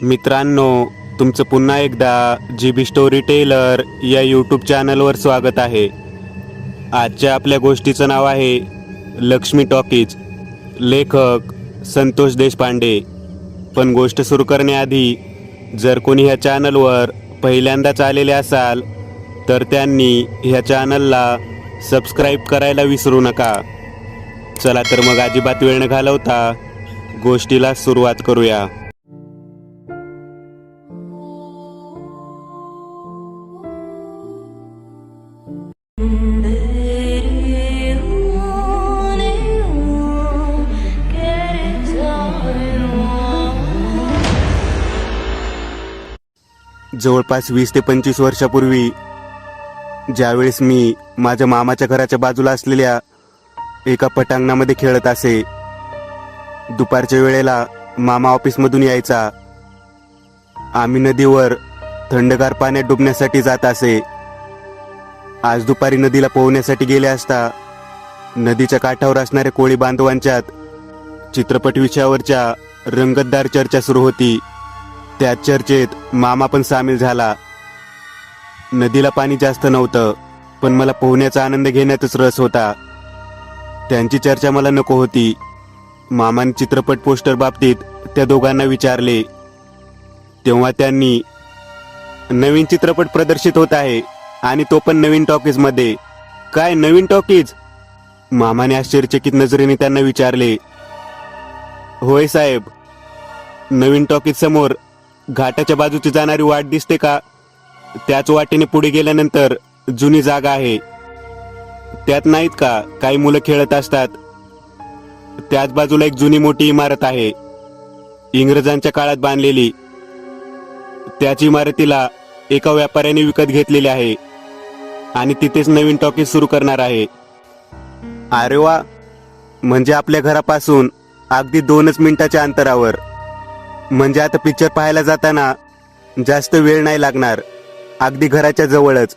मित्रांनो, तुमचं पुन्हा एकदा GB स्टोरी टेलर या यूट्यूब चॅनलवर स्वागत आहे. आजच्या आपल्या गोष्टीचं नाव आहे लक्ष्मी टॉकीज. लेखक संतोष देशपांडे. पण गोष्ट सुरू करण्याआधी जर कोणी ह्या चॅनलवर पहिल्यांदाच आलेले असाल तर त्यांनी ह्या चॅनलला सबस्क्राईब करायला विसरू नका. चला तर मग अजिबात वेळ न घालवता गोष्टीला सुरुवात करूया. जवळपास 20 ते 25 वर्षापूर्वी ज्यावेळेस मी माझ्या मामाच्या घराच्या बाजूला असलेल्या एका पटांगणामध्ये खेळत असे. दुपारच्या वेळेला मामा ऑफिसमधून यायचा. आम्ही नदीवर थंडगार पाण्यात डुबण्यासाठी जात असे. आज दुपारी नदीला पोहण्यासाठी गेले असता नदीच्या काठावर असणाऱ्या कोळी बांधवांच्यात चित्रपट विषयावरच्या रंगतदार चर्चा सुरू होती. त्या चर्चेत मामा पण सामील झाला. नदीला पाणी जास्त नव्हतं, पण मला पोहण्याचा आनंद घेण्यातच रस होता. त्यांची चर्चा मला नको होती. मामाने चित्रपट पोस्टर बाबतीत त्या दोघांना विचारले. तेव्हा त्यांनी, नवीन चित्रपट प्रदर्शित होत आहे आणि तो पण नवीन टॉकीजमध्ये. काय नवीन टॉकीज? मामाने आश्चर्यचकित नजरेने त्यांना विचारले. होय साहेब, नवीन टॉकीज समोर घाटाच्या बाजूची जाणारी वाट दिसते का? त्याच वाटेने पुढे गेल्यानंतर जुनी जागा आहे. त्यात नाहीत का काही मुलं खेळत असतात? त्याच बाजूला एक जुनी मोठी इमारत आहे, इंग्रजांच्या काळात बांधलेली. त्याच इमारतीला एका व्यापाऱ्याने विकत घेतलेली आहे आणि तिथेच नवीन टॉकीज सुरू करणार आहे. अरे वा, म्हणजे आपल्या घरापासून अगदी 2 मिनिटाच्या अंतरावर. म्हणजे आता पिक्चर पाहायला जाताना जास्त वेळ नाही लागणार, अगदी घराच्या जवळच.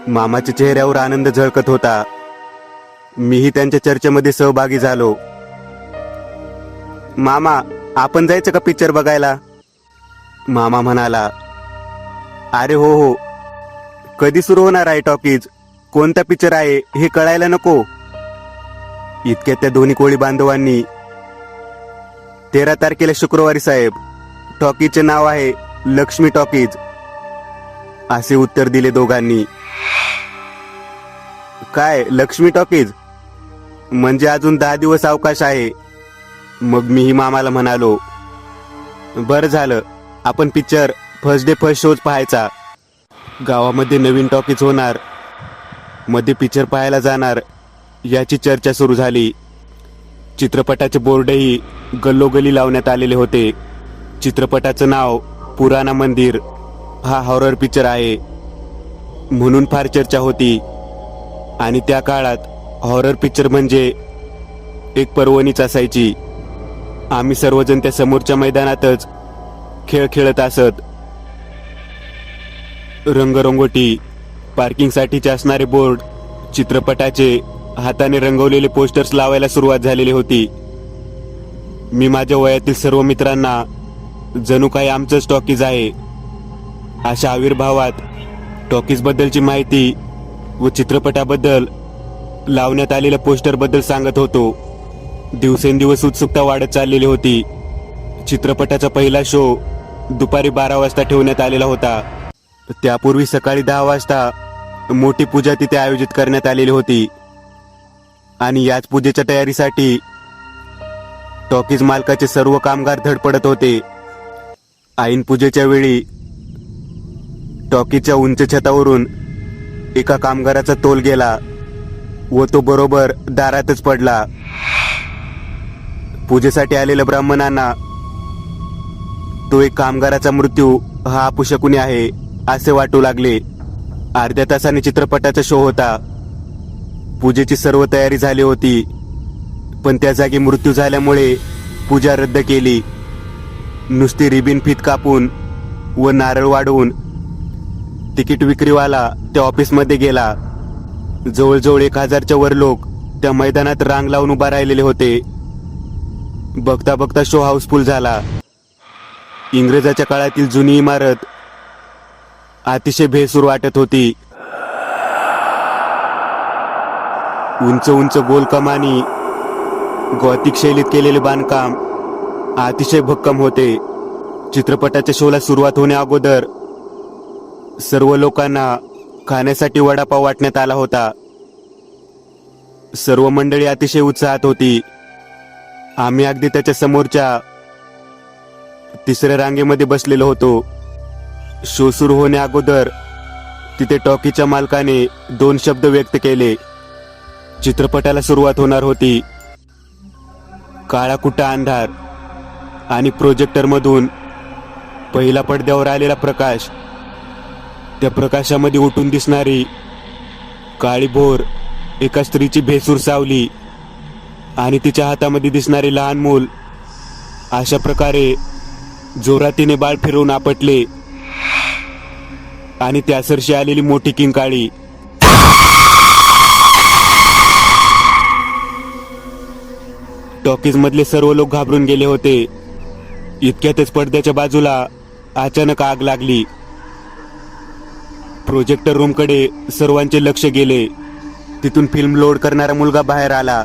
मामाच्या चेहऱ्यावर आनंद झळकत होता. मीही त्यांच्या चर्चेमध्ये सहभागी झालो. मामा, आपण जायचं का पिक्चर बघायला? मामा म्हणाला. अरे हो हो, कधी सुरू होणार आहे टॉकीज? कोणता पिक्चर आहे हे कळायला नको? इतक्यात त्या दोन्ही कोळी बांधवांनी, 13 तारखेला शुक्रवारी साहेब, टॉकीजचे नाव आहे लक्ष्मी टॉकीज, असे उत्तर दिले दोघांनी. काय लक्ष्मी टॉकीज? म्हणजे अजून 10 दिवस अवकाश आहे. मग मीही मामाला म्हणालो, बरं झालं, आपण picture first day first shows पाहायचा. गावामध्ये नवीन टॉकीज होणार, मध्ये पिक्चर पाहायला जाणार याची चर्चा सुरू झाली. चित्रपटाचे बोर्डही गल्लोगल्ली लावण्यात आलेले होते. चित्रपटाचं नाव पुराणा मंदिर हा हॉरर पिक्चर आहे म्हणून फार चर्चा होती. आणि त्या काळात हॉरर पिक्चर म्हणजे एक पर्वणीच असायची. आम्ही सर्वजण त्या समोरच्या मैदानातच खेळ खेळत असत. रंगरंगोटी, पार्किंगसाठीचे असणारे बोर्ड, चित्रपटाचे हाताने रंगवलेले पोस्टर्स लावायला सुरुवात झालेली होती. मी माझ्या वयातील सर्व मित्रांना जणू काही आमचंच टॉकीज आहे अशा आविर्भावात टॉकीजबद्दलची माहिती व चित्रपटाबद्दल लावण्यात आलेल्या पोस्टरबद्दल सांगत होतो. दिवसेंदिवस उत्सुकता वाढत चाललेली होती. चित्रपटाचा पहिला शो दुपारी 12 वाजता ठेवण्यात आलेला होता. त्यापूर्वी सकाळी 10 वाजता मोठी पूजा तिथे आयोजित करण्यात आलेली होती. आणि याच पूजेच्या तयारीसाठी टॉकीज मालकाचे सर्व कामगार धडपडत होते. ऐन पूजेच्या वेळी टॉकीजच्या उंच छतावरून एका कामगाराचा तोल गेला व तो बरोबर दारातच पडला. पूजेसाठी आलेल्या ब्राह्मणांना तो एक कामगाराचा मृत्यू हा अपशकुनी आहे असे वाटू लागले. अर्ध्या तासाने चित्रपटाचा शो होता. पूजेची सर्व तयारी झाली होती, पण त्या जागी मृत्यू झाल्यामुळे पूजा रद्द केली. नुसती रिबीन फीत कापून व नारळ वाढवून तिकीट विक्रीवाला त्या ऑफिसमध्ये गेला. जवळजवळ 1000च्या वर लोक त्या मैदानात रांग लावून उभा राहिलेले होते. बघता बघता शो हाऊसफुल झाला. इंग्रजाच्या काळातील जुनी इमारत अतिशय भेसूर वाटत होती. उंच उंच गोल कमानी, गॉथिक शैलीत केलेले बांधकाम अतिशय भक्कम होते. चित्रपटाच्या शोला सुरुवात होण्या अगोदर सर्व लोकांना खाण्यासाठी वडापाव वाटण्यात आला होता. सर्व मंडळी अतिशय उत्साहात होती. आम्ही अगदी त्याच्या समोरच्या तिसऱ्या रांगेमध्ये बसलेलो होतो. शो सुरू होण्या अगोदर तिथे टॉकीच्या मालकाने 2 शब्द व्यक्त केले. चित्रपटाला सुरुवात होणार होती. काळा कुट्टा अंधार आणि प्रोजेक्टरमधून पहिला पडद्यावर आलेला प्रकाश, त्या प्रकाशामध्ये उठून दिसणारी काळीभोर एका स्त्रीची भेसूर सावली आणि तिच्या हातामध्ये दिसणारे लहान मूल, अशा प्रकारे जोरातीने बाळ फिरवून आपटले आणि त्यासरशी आलेली मोठी किंकाळी. टॉकीज मधले सर्व लोक घाबरून गेले होते. इतक्यातच पडद्याच्या बाजूला अचानक आग लागली. प्रोजेक्टर रूमकडे सर्वांचे लक्ष गेले. तिथून फिल्म लोड करणारा मुलगा बाहेर आला.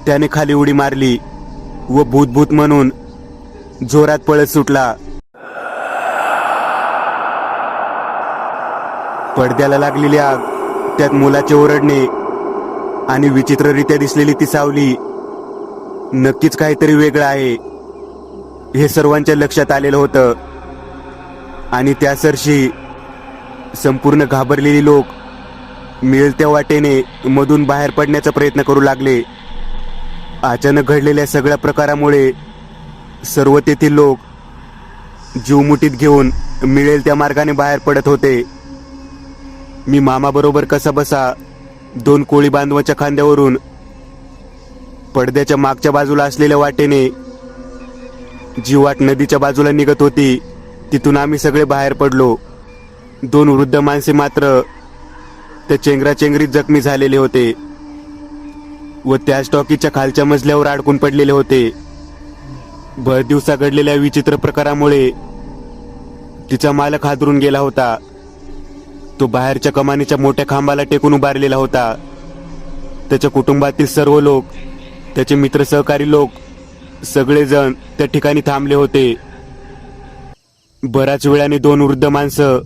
त्याने खाली उडी मारली व भूत भूत म्हणून जोरात पळत सुटला. पडद्याला लागलेली आग, त्यात मुलाचे ओरडणे आणि विचित्ररित्या दिसलेली ती सावली, नक्कीच काहीतरी वेगळं आहे हे सर्वांच्या लक्षात आलेलं होतं. आणि त्यासरशी संपूर्ण घाबरलेली लोक मिळेल त्या वाटेने मधून बाहेर पडण्याचा प्रयत्न करू लागले. अचानक घडलेल्या सगळ्या प्रकारामुळे सर्व तेथील लोक जीव मुठीत घेऊन मिळेल त्या मार्गाने बाहेर पडत होते. मी मामाबरोबर कसाबसा 2 कोळी बांधवाच्या खांद्यावरून पडद्याच्या मागच्या बाजूला असलेल्या वाटेने, जी वाट नदीच्या बाजूला निघत होती, तिथून आम्ही सगळे बाहेर पडलो. 2 वृद्ध माणसे मात्र त्या चेंगराचेंगरीत जखमी झालेले होते व त्याच टॉकीच्या खालच्या मजल्यावर अडकून पडलेले होते. भर दिवसा घडलेल्या विचित्र प्रकारामुळे तिचा मालक हादरून गेला होता. तो बाहेरच्या कमानीच्या मोठ्या खांबाला टेकून उभारलेला होता. त्याच्या कुटुंबातील सर्व लोक, त्याचे मित्र सहकारी लोक सगळेजण त्या ठिकाणी थांबले होते. बराच वेळाने 2 वृद्ध माणसं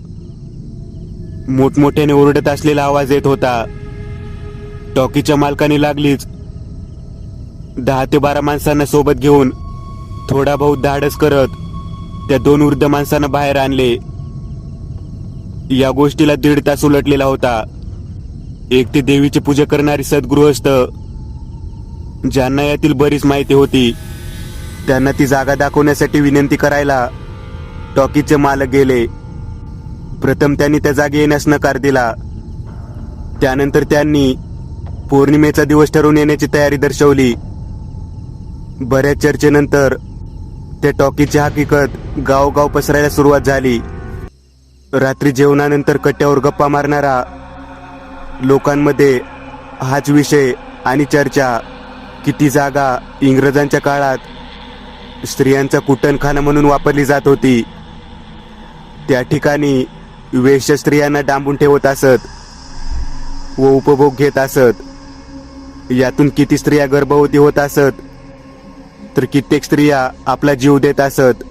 मोठमोठ्याने ओरडत असलेला आवाज येत होता. टॉकीच्या मालकाने लागलीच 10 ते 12 माणसांना सोबत घेऊन थोडा बहुत धाडस करत त्या 2 वृद्ध माणसांना बाहेर आणले. या गोष्टीला 1.5 तास उलटलेला होता. एक ते देवीची पूजा करणारी सद्गृहस्थ, ज्यांना यातील बरीच माहिती होती, त्यांना ती जागा दाखवण्यासाठी विनंती करायला टॉकीचे मालक गेले. प्रथम त्यांनी त्या जागी येण्यास नकार दिला. त्यानंतर त्यांनी पौर्णिमेचा दिवस ठरवून येण्याची तयारी दर्शवली. बऱ्याच चर्चेनंतर त्या टॉकीची हकीकत गावोगाव पसरायला सुरुवात झाली. रात्री जेवणानंतर कट्ट्यावर गप्पा मारणारा लोकांमध्ये हाच विषय आणि चर्चा की ती जागा इंग्रजांच्या काळात स्त्रियांचा कुटणखाना म्हणून वापरली जात होती. त्या ठिकाणी वेश्या स्त्रियांना डांबून ठेवत असत व उपभोग घेत असत. यातून किती स्त्रिया गर्भवती होत असत, तर कित्येक स्त्रिया आपला जीव देत असत.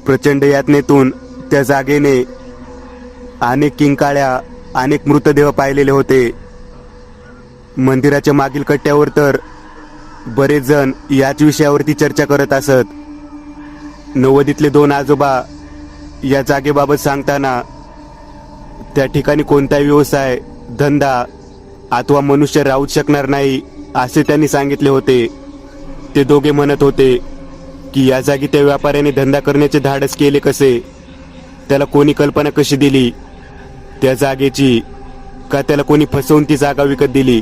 प्रचंड यातनेतून त्या जागेने अनेक किंकाळ्या, अनेक मृतदेह पाहिलेले होते. मंदिराच्या मागील कट्ट्यावर तर बरेच जण याच विषयावरती चर्चा करत असत. 90तले 2 आजोबा या जागेबाबत सांगताना त्या ठिकाणी कोणताही व्यवसाय, धंदा अथवा मनुष्य राहूच शकणार नाही असे त्यांनी सांगितले होते. ते दोघे म्हणत होते की या जागी त्या व्यापाऱ्याने धंदा करण्याचे धाडस केले कसे, त्याला कोणी कल्पना कशी दिली त्या जागेची, का त्याला कोणी फसवून ती जागा विकत दिली,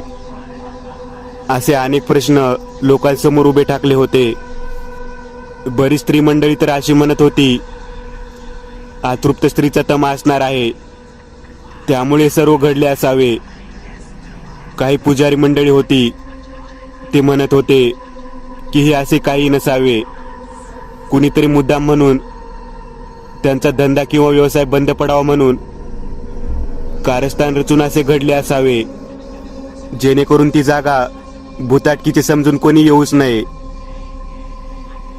असे अनेक प्रश्न लोकांसमोर उभे ठाकले होते. बरीच स्त्री मंडळी तर अशी म्हणत होती, अतृप्त स्त्रीचा तमा असणार आहे, त्यामुळे सर्व घडले असावे. काही पुजारी मंडळी होती, ते म्हणत होते की हे असे काही नसावे, कुणीतरी मुद्दाम म्हणून त्यांचा धंदा किंवा व्यवसाय बंद पडावा म्हणून कारस्थान रचून असे घडले असावे, जेणेकरून ती जागा भुताटकीची समजून कोणी येऊच नये.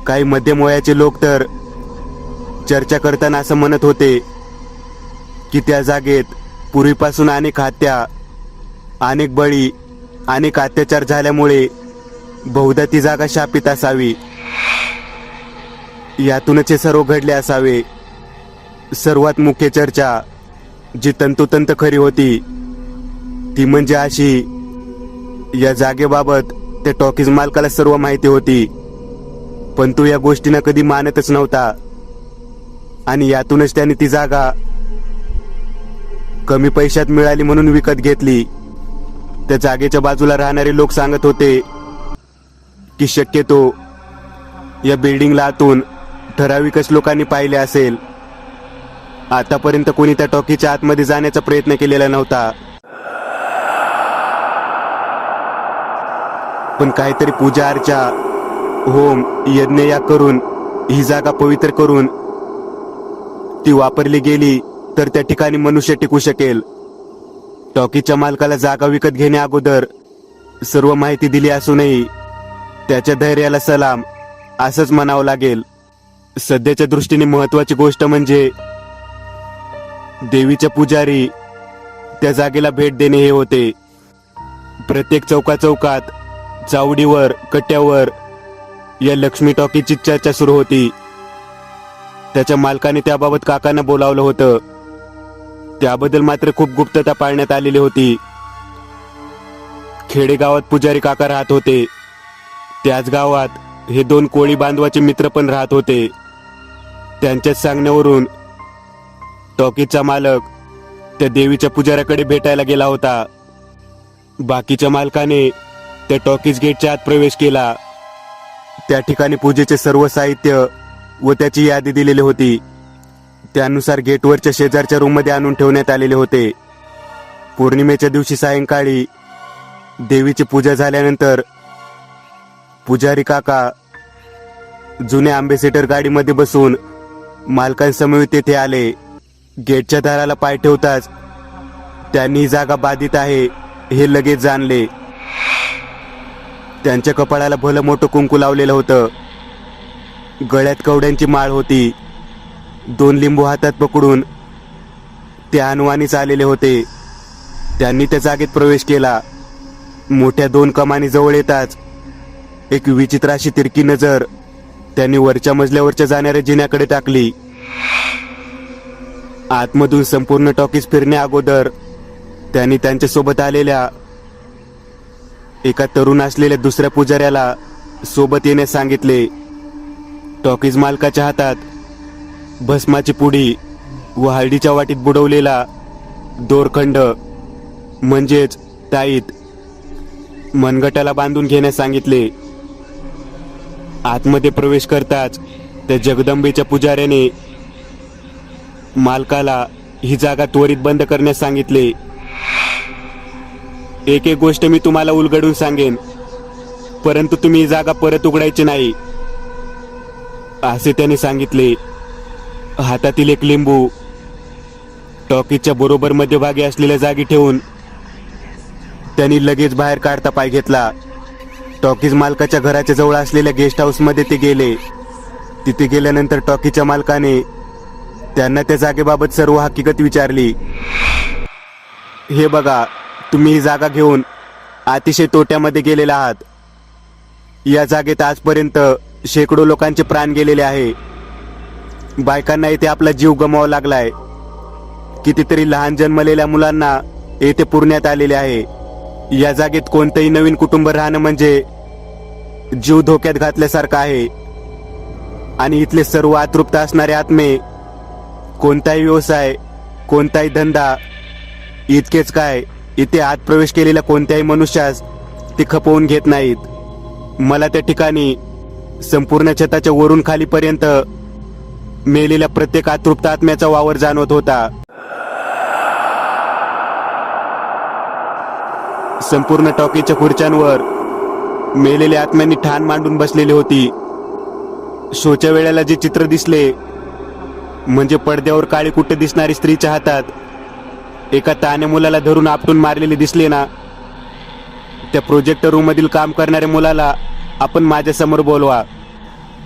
काही मध्यम वयाचे लोक तर चर्चा करताना असं म्हणत होते की त्या जागेत पूर्वीपासून अनेक हत्या, अनेक बळी, अनेक अत्याचार झाल्यामुळे बहुधा ती जागा शापित असावी. यातूनच हे सर्व घडले असावे. सर्वात मुख्य चर्चा जी तंतोतंत खरी होती ती म्हणजे अशी, या जागेबाबत त्या टॉकीज मालकाला सर्व माहिती होती, पण तो या गोष्टींना कधी मानतच नव्हता. आणि यातूनच त्याने ती जागा कमी पैशात मिळाली म्हणून विकत घेतली. त्या जागेच्या बाजूला राहणारे लोक सांगत होते की शक्यतो या बिल्डिंगला आतून ठराविकच लोकांनी पाहिले असेल. आतापर्यंत कोणी त्या टॉकीच्या आतमध्ये जाण्याचा प्रयत्न केलेला नव्हता. पण काहीतरी पूजा अर्चा, होम, यज्ञ या करून ही जागा पवित्र करून ती वापरली गेली तर त्या ठिकाणी मनुष्य टिकू शकेल. टॉकीच्या मालकाला जागा विकत घेण्या अगोदर सर्व माहिती दिली असूनही त्याच्या धैर्याला सलाम असंच म्हणावं लागेल. सध्याच्या दृष्टीने महत्वाची गोष्ट म्हणजे देवीच्या पुजारी त्या जागेला भेट देणे हे होते. प्रत्येक चौकात, चावडीवर, कट्ट्यावर या लक्ष्मी टॉकीची चर्चा सुरू होती. त्याच्या मालकाने त्याबाबत काकांना बोलावलं होतं. त्याबद्दल मात्र खूप गुप्तता पाळण्यात आलेली होती. खेडेगावात पुजारी काका राहत होते. त्याच गावात हे दोन कोळी बांधवाचे मित्र पण राहत होते. त्यांच्याच सांगण्यावरून टॉकीजचा मालक त्या देवीच्या पुजाऱ्याकडे भेटायला गेला होता. बाकीच्या मालकाने त्या टॉकीज गेटच्या आत प्रवेश केला. त्या ठिकाणी पूजेचे सर्व साहित्य व त्याची यादी दिलेली होती. त्यानुसार गेटवरच्या शेजारच्या रूममध्ये आणून ठेवण्यात आलेले होते. पौर्णिमेच्या दिवशी सायंकाळी देवीची पूजा झाल्यानंतर पुजारी काका जुन्या अँबेसेडर गाडीमध्ये बसून मालकांसमवेत तेथे आले. गेटच्या दाराला पाय ठेवताच त्यांनी ही जागा बाधित आहे हे लगेच जाणले. त्यांच्या कपाळाला भलं मोठं कुंकू लावलेलं होतं. गळ्यात कवड्यांची माळ होती. 2 लिंबू हातात पकडून ते अनवाणीच आलेले होते. त्यांनी त्या जागेत प्रवेश केला. मोठ्या 2 कमानी जवळ येताच एक विचित्र अशी तिरकी नजर त्यांनी वरच्या मजल्यावरच्या जाणाऱ्या जिन्याकडे टाकली. आतमधून संपूर्ण टॉकीज फिरण्या अगोदर त्यांनी त्यांच्यासोबत आलेल्या एका तरुण असलेल्या दुसऱ्या पुजाऱ्याला सोबत येण्यास सांगितले. टॉकीज मालकाच्या हातात भस्माची पुडी व हळदीच्या वाटीत बुडवलेला दोरखंड म्हणजेच ताईत मनगटाला बांधून घेण्यास सांगितले. आतमध्ये प्रवेश करताच त्या जगदंबेच्या पुजाऱ्याने मालकाला ही जागा त्वरित बंद करण्यास सांगितले. एक एक गोष्ट मी तुम्हाला उलगडून सांगेन, परंतु तुम्ही ही जागा परत उघडायची नाही असे त्याने सांगितले. हातातील एक लिंबू टॉकीजच्या बरोबर मध्यभागी असलेल्या जागी ठेवून त्यांनी लगेच बाहेर काढता पाय घेतला. टॉकीज मालकाच्या घराच्या जवळ असलेल्या गेस्ट हाऊसमध्ये ते गेले. तिथे गेल्यानंतर टॉकीजच्या मालकाने त्यांना त्या जागेबाबत सर्व हकीकत विचारली. हे बघा, तुम्ही ही जागा घेऊन अतिशय तोट्यामध्ये गेलेला आहात. या जागेत आजपर्यंत शेकडो लोकांचे प्राण गेलेले आहे. बायकांना येथे आपला जीव गमावा लागलाय. कितीतरी लहान जन्मलेल्या मुलांना येथे पुरण्यात आलेले आहे. या जागेत कोणतंही नवीन कुटुंब राहणं म्हणजे जीव धोक्यात घातल्यासारखं आहे. आणि इथले सर्व अतृप्त असणारे आत्मे कोणताही व्यवसाय, कोणताही धंदा, इतकेच काय इथे आत प्रवेश केलेल्या कोणत्याही मनुष्यास ते खपवून घेत नाहीत. मला त्या ठिकाणी संपूर्ण छताच्या वरून खालीपर्यंत मेलेल्या प्रत्येक अतृप्त आत्म्याचा वावर जाणवत होता. संपूर्ण टॉकीच्या खुर्च्यांवर मेलेल्या आत्म्यांनी ठाण मांडून बसलेली होती. शोच्या वेळेला जे चित्र दिसले, म्हणजे पडद्यावर काळी कुठे दिसणारी स्त्रीच्या हातात एका तान्या मुलाला धरून आपटून मारलेले दिसले ना, त्या प्रोजेक्टर रूम मधील काम करणाऱ्या मुलाला आपण माझ्यासमोर बोलवा.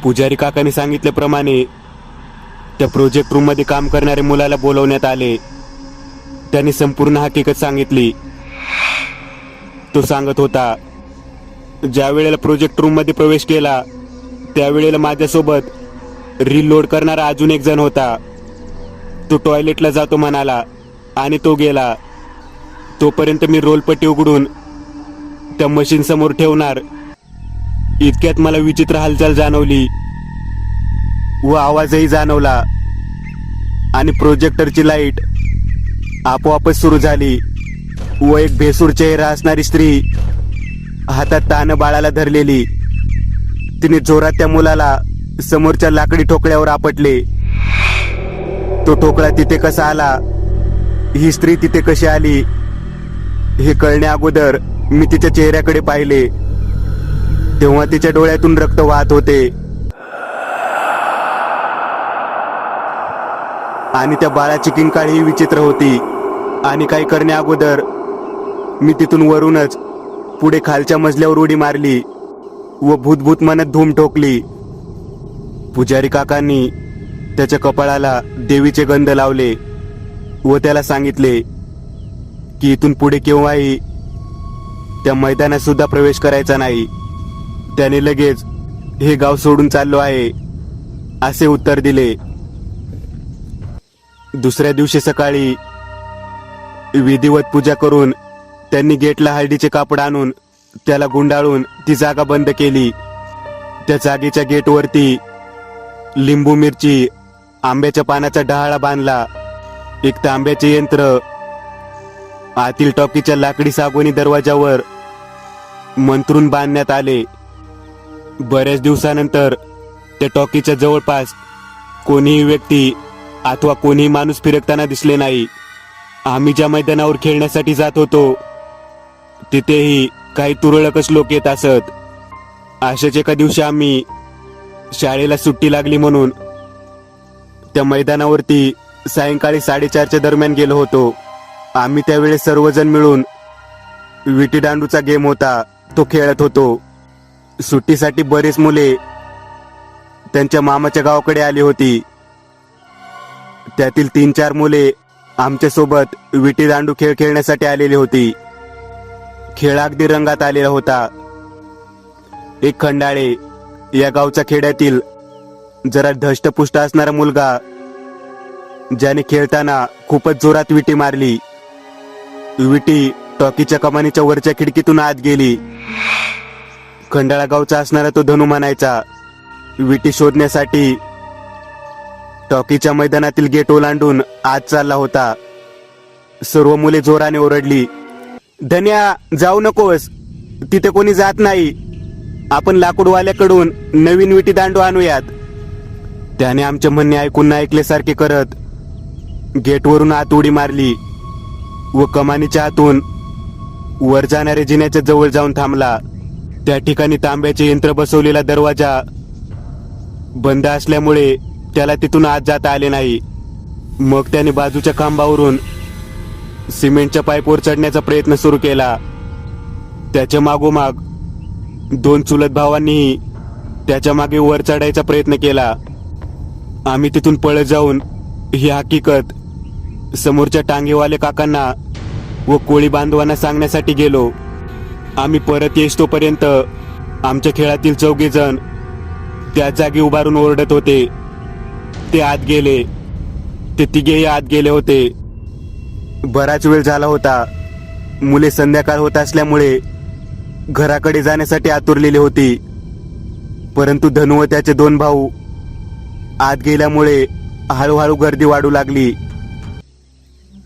पुजारी काकांनी सांगितल्याप्रमाणे त्या प्रोजेक्ट रूम मध्ये काम करणाऱ्या मुलाला बोलवण्यात आले. त्याने संपूर्ण हकीकत सांगितली. तो सांगत होता, ज्या वेळेला प्रोजेक्ट रूम मध्ये प्रवेश केला त्यावेळेला माझ्यासोबत रील लोड करणारा अजून एक जण होता. तो टॉयलेटला जातो म्हणाला आणि तो गेला. तोपर्यंत मी रोलपट्टी उघडून त्या मशीन समोर ठेवणार, इतक्यात मला विचित्र हालचाल जाणवली व आवाजही जाणवला आणि प्रोजेक्टरची लाईट आपोआपच सुरू झाली व एक भेसूर चेहरा असणारी स्त्री हातात तानं बाळाला धरलेली, तिने जोरात त्या मुलाला समोरच्या लाकडी ठोकळ्यावर आपटले. तो ठोकळा तिथे कसा आला, ही स्त्री तिथे कशी आली हे कळण्या अगोदर मी तिच्या चेहऱ्याकडे पाहिले, तेव्हा तिच्या डोळ्यातून रक्त वाहत होते आणि त्या बाळाची किंकाळ ही विचित्र होती. आणि काही करण्या अगोदर मी तिथून वरूनच पुढे खालच्या मजल्यावर उडी मारली व भूतभूत म्हणत धूम ठोकली. पुजारी काकांनी त्याच्या कपाळाला देवीचे गंध लावले व त्याला सांगितले की इथून पुढे केव्हाही त्या मैदानात सुद्धा प्रवेश करायचा नाही. त्याने लगेच हे गाव सोडून चाललो आहे असे उत्तर दिले. दुसऱ्या दिवशी सकाळी विधिवत पूजा करून त्यांनी गेटला हळदीचे कापड आणून त्याला गुंडाळून ती जागा बंद केली. त्या जागेच्या गेटवरती लिंबू मिरची आंब्याच्या पानाचा डहाळा बांधला. एक तांब्याचे यंत्र आतील टॉकीच्या लाकडी सागोनी दरवाजावर मंत्रून बांधण्यात आले. बऱ्याच दिवसानंतर त्या टॉकीच्या जवळपास कोणीही व्यक्ती अथवा कोणीही माणूस फिरकताना दिसले नाही. आम्ही ज्या मैदानावर खेळण्यासाठी जात होतो तिथेही काही तुरळकच लोक येत असत. अशाच एका दिवशी आम्ही शाळेला सुट्टी लागली म्हणून त्या मैदानावरती सायंकाळी 4:30च्या दरम्यान गेलो होतो. आम्ही त्यावेळेस सर्वजण मिळून विटी दांडूचा गेम होता तो खेळत होतो. सुट्टीसाठी बरेच मुले त्यांच्या मामाच्या गावाकडे आली होती. त्यातील 3-4 मुले आमच्या सोबत विटी दांडू खेळ खेळण्यासाठी आलेली होती. खेळ अगदी रंगात आलेला होता. एक खंडाळे या गावच्या खेड्यातील जरा धष्टपुष्ट असणारा मुलगा, ज्याने खेळताना खूपच जोरात विटी मारली. विटी टॉकीच्या कमानीच्या वरच्या खिडकीतून आत गेली. खंडाळा गावचा असणारा तो धनू म्हणायचा. विटी शोधण्यासाठी टॉकीच्या मैदानातील गेट ओलांडून आत चालला होता. सर्व मुले जोराने ओरडली, धन्या जाऊ नकोस, तिथे कोणी जात नाही, आपण लाकूडवाल्याकडून नवीन विटी दांडू आणूयात. त्याने आमचे म्हणणे ऐकून न ऐकल्यासारखे करत गेटवरून आत उडी मारली व कमानीच्या आतून वर जाणाऱ्या जिन्याच्या जवळ जाऊन थांबला. त्या ठिकाणी तांब्याचे यंत्र बसवलेला दरवाजा बंद असल्यामुळे त्याला तिथून आत जाता आले नाही. मग त्याने बाजूच्या खांबावरून सिमेंटच्या पाईपवर चढण्याचा प्रयत्न सुरू केला. त्याच्या मागोमाग 2 चुलत भावांनीही त्याच्या मागे वर चढायचा प्रयत्न केला. आम्ही तिथून पळत जाऊन ही हकीकत समोरच्या टांगेवाले काकांना व कोळी बांधवांना सांगण्यासाठी गेलो. आम्ही परत येस तोपर्यंत आमच्या खेळातील 4 जण त्या जागी उभारून ओरडत होते. ते आत गेले. ते 3घेही आत गेले होते. बराच वेळ झाला होता. मुले संध्याकाळ होत असल्यामुळे घराकडे जाण्यासाठी आतुरलेली होती. परंतु धनू व त्याचे 2 भाऊ आत गेल्यामुळे हळूहळू गर्दी वाढू लागली.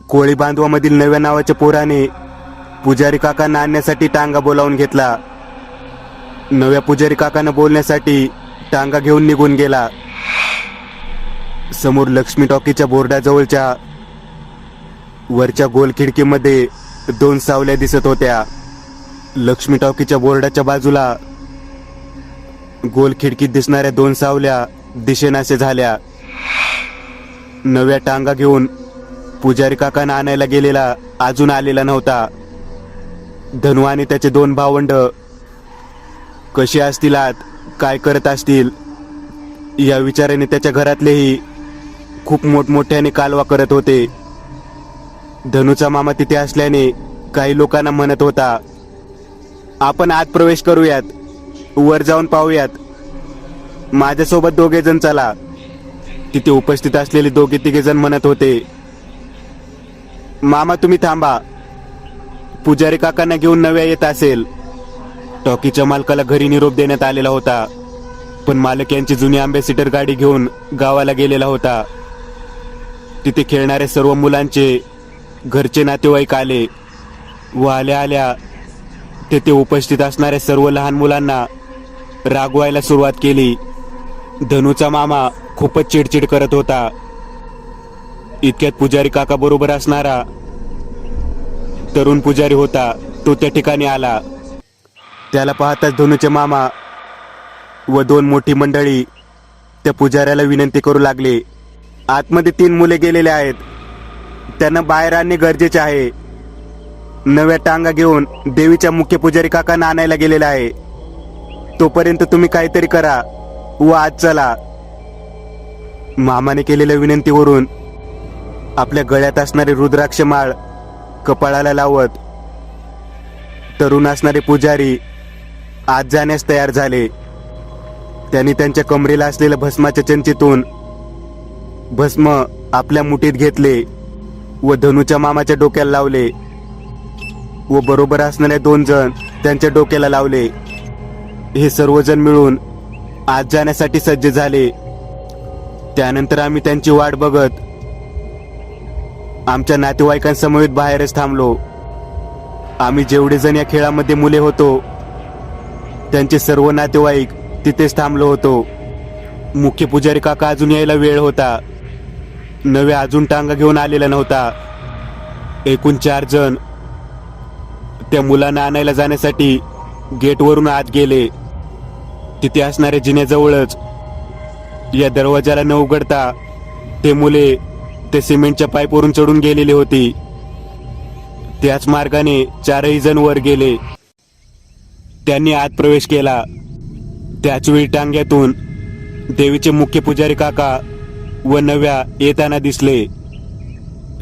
कोळी बांधवामधील नव्या नावाच्या पोराने पुजारी काकांना आणण्यासाठी टांगा बोलावून घेतला. नव्या पुजारी काकांना बोलण्यासाठी टांगा घेऊन निघून गेला. समोर लक्ष्मी टॉकीच्या बोर्डाजवळच्या वरच्या गोल खिडकीमध्ये 2 सावल्या दिसत होत्या. लक्ष्मी टॉकीच्या बोर्डाच्या बाजूला गोल खिडकीत दिसणाऱ्या दोन सावल्या दिसेनासे झाल्या. नव्या टांगा घेऊन पुजारी काकांना आणायला गेलेला अजून आलेला नव्हता. धनू आणि त्याचे दोन भावंड कशी असतील, आत काय करत असतील या विचाराने त्याच्या घरातलेही खूप मोठमोठ्याने कालवा करत होते. धनूचा मामा तिथे असल्याने काही लोकांना म्हणत होता, आपण आत प्रवेश करूयात, वर जाऊन पाहूयात, माझ्यासोबत दोघे जण चला. तिथे उपस्थित असलेले दोघे तिघे जण म्हणत होते, मामा तुम्ही थांबा, पुजारी काकांना घेऊन नव्या येत असेल. टॉकीच्या मालकाला घरी निरोप देण्यात आलेला होता, पण मालक यांची जुनी अँबॅसिडर गाडी घेऊन गावाला गेलेला होता. तिथे खेळणाऱ्या सर्व मुलांचे घरचे नातेवाईक आले व आल्या आल्या तेथे उपस्थित असणाऱ्या सर्व लहान मुलांना रागवायला सुरुवात केली. धनूचा मामा खूपच चिडचिड करत होता. इतक्यात पुजारी काका बरोबर असणारा तरुण पुजारी होता, तो त्या ठिकाणी आला. त्याला पाहताच धनूचे मामा व दोन मोठी मंडळी त्या पुजाऱ्याला विनंती करू लागले, आतमध्ये 3 मुले गेलेले आहेत, त्यांना बाहेर आणणे गरजेचे आहे. नव्या टांगा घेऊन देवीच्या मुख्य पुजारी काकांना आणायला गेलेला आहे. तोपर्यंत तुम्ही काहीतरी करा व आज चला. मामाने केलेल्या विनंतीवरून आपल्या गळ्यात असणारे रुद्राक्ष माळ कपाळाला लावत तरुण असणारे पुजारी आज जाण्यास तयार झाले. त्यांनी त्यांच्या कमरेला असलेल्या भस्माच्या चंचीतून भस्म आपल्या मुठीत घेतले व धनूच्या मामाच्या डोक्याला लावले व बरोबर असणारे 2 जण त्यांच्या डोक्याला लावले. हे सर्वजण मिळून आज जाण्यासाठी सज्ज झाले. त्यानंतर आम्ही त्यांची वाट बघत आमच्या नातेवाईकांसमवेत बाहेरच थांबलो. आम्ही जेवढे जण या खेळामध्ये मुले होतो त्यांचे सर्व नातेवाईक तिथेच थांबलो होतो. मुख्य पुजारी काका अजून यायला वेळ होता. नव्या अजून टांगा घेऊन आलेला नव्हता. एकूण 4 जण त्या मुलांना आणायला जाण्यासाठी गेटवरून आत गेले. तिथे असणाऱ्या जिन्याजवळच या दरवाजाला न उघडता ते मुले ते सिमेंटच्या पाईपवरून चढून गेलेली होती. त्याच मार्गाने 4ही जण वर गेले. त्यांनी आत प्रवेश केला. त्याचवेळी टांग्यातून देवीचे मुख्य पुजारी काका व नव्या येताना दिसले.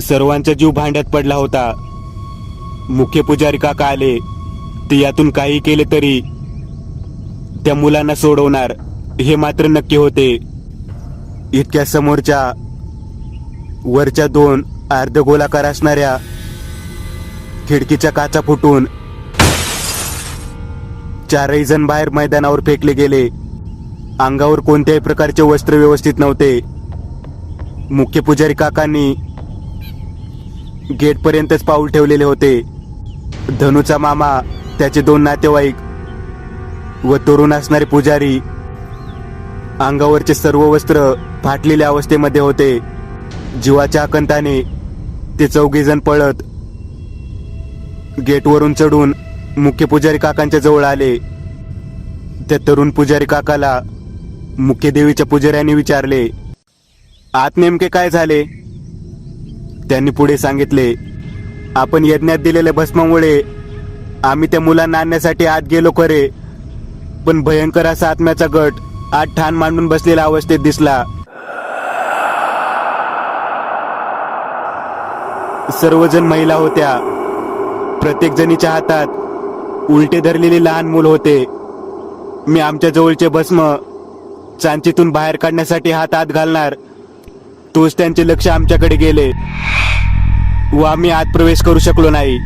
सर्वांचा जीव भांड्यात पडला होता. मुख्य पुजारी काका आले. ते यातून काही केले तरी त्या मुलांना सोडवणार हे मात्र नक्की होते. इतक्या समोरच्या वरच्या 2 अर्धगोलाकार असणाऱ्या खिडकीच्या काचा फुटून 4ही जण बाहेर मैदानावर फेकले गेले. अंगावर कोणत्याही प्रकारचे वस्त्र व्यवस्थित नव्हते. मुख्य पुजारी काकांनी गेटपर्यंतच पाऊल ठेवलेले होते. धनूचा मामा, त्याचे 2 नातेवाईक व तरुण असणारे पुजारी अंगावरचे सर्व वस्त्र फाटलेल्या अवस्थेमध्ये होते. जीवाच्या आकंताने ते 4घे जण पळत गेटवरून चढून मुख्य पुजारी काकांच्या जवळ आले. त्या तरुण पुजारी काकाला मुख्य देवीच्या पुजाऱ्यांनी विचारले, आत नेमके काय झाले? त्यांनी पुढे सांगितले, आपण यज्ञात दिलेल्या भस्मामुळे आम्ही त्या मुलांना आणण्यासाठी आत गेलो खरे, पण भयंकर असा आत्म्याचा गट आत ठाण मांडून बसलेल्या अवस्थेत दिसला. सर्वजण महिला होत्या. प्रत्येक जणीच्या हातात उलटे धरलेले लहान मूल होते. मी आमच्या जवळचे भस्म चांचीतून बाहेर काढण्यासाठी हात आत घालणार तोच त्यांचे लक्ष आमच्याकडे गेले व आम्ही आत प्रवेश करू शकलो नाही.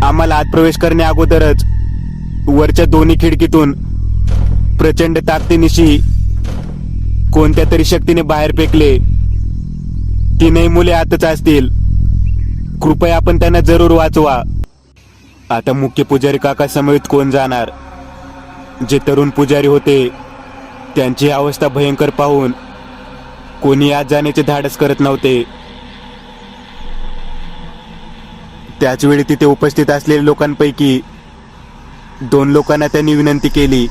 आम्हाला आत प्रवेश करण्या अगोदरच वरच्या 2 खिडकीतून प्रचंड ताकदीनिशी कोणत्या तरी शक्तीने बाहेर फेकले. 3ही मुले आतच असतील. कृपया आपण त्यांना जरूर वाचवा. आता मुख्य पुजारी काका समवेत कोण जाणार? जे तरुण पुजारी होते त्यांची अवस्था भयंकर पाहून कोणी आत जाण्याचे धाडस करत नव्हते. त्याचवेळी तिथे उपस्थित असलेल्या लोकांपैकी 2 लोकांना त्यांनी विनंती केली,